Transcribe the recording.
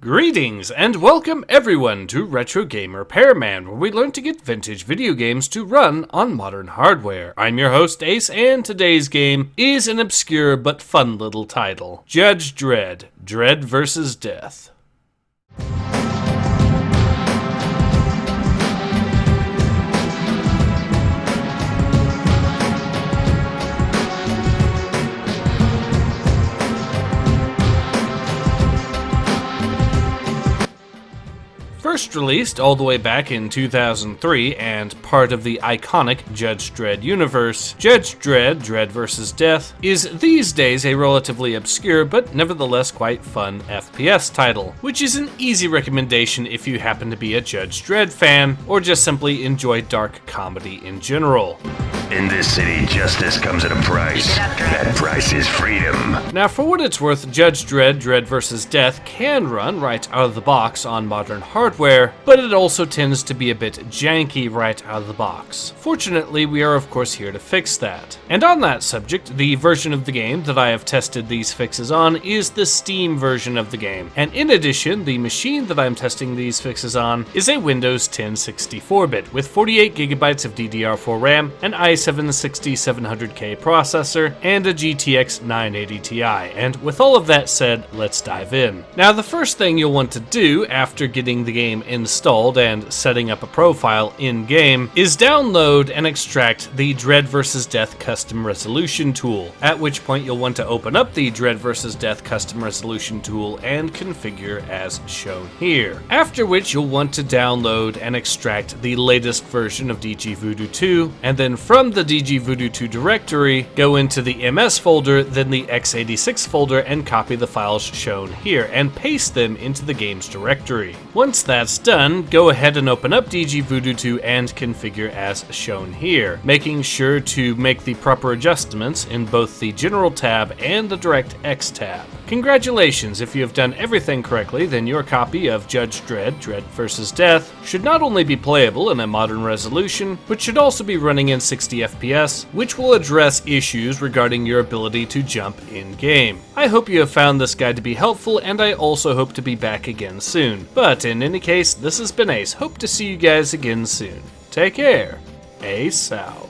Greetings and welcome everyone to Retro Game Repairman, where we learn to get vintage video games to run on modern hardware. I'm your host Ace, and today's game is an obscure but fun little title. Judge Dredd, Dredd vs. Death. First released all the way back in 2003 and part of the iconic Judge Dredd universe, Judge Dredd, Dredd vs. Death is these days a relatively obscure but nevertheless quite fun FPS title, which is an easy recommendation if you happen to be a Judge Dredd fan or just simply enjoy dark comedy in general. In this city, justice comes at a price. That price is freedom. Now, for what it's worth, Judge Dredd, Dredd vs. Death can run right out of the box on modern hardware, but it also tends to be a bit janky right out of the box. Fortunately, we are of course here to fix that. And on that subject, the version of the game that I have tested these fixes on is the Steam version of the game. And in addition, the machine that I'm testing these fixes on is a Windows 10 64-bit with 48GB of DDR4 RAM, an i7-6700K processor, and a GTX 980 Ti. And with all of that said, let's dive in. Now, the first thing you'll want to do after getting the game installed and setting up a profile in-game is download and extract the Dredd vs. Death Custom Resolution tool, at which point you'll want to open up the Dredd vs. Death Custom Resolution tool and configure as shown here. After which you'll want to download and extract the latest version of DG Voodoo 2, and then from the DG Voodoo 2 directory, go into the MS folder, then the x86 folder, and copy the files shown here, and paste them into the game's directory. Once that's done, go ahead and open up DG Voodoo 2 and configure as shown here, making sure to make the proper adjustments in both the General tab and the DirectX tab. Congratulations, if you have done everything correctly, then your copy of Judge Dredd, Dredd vs. Death should not only be playable in a modern resolution, but should also be running in 60 FPS, which will address issues regarding your ability to jump in-game. I hope you have found this guide to be helpful, and I also hope to be back again soon. But in any case, this has been Ace. Hope to see you guys again soon. Take care. Ace out.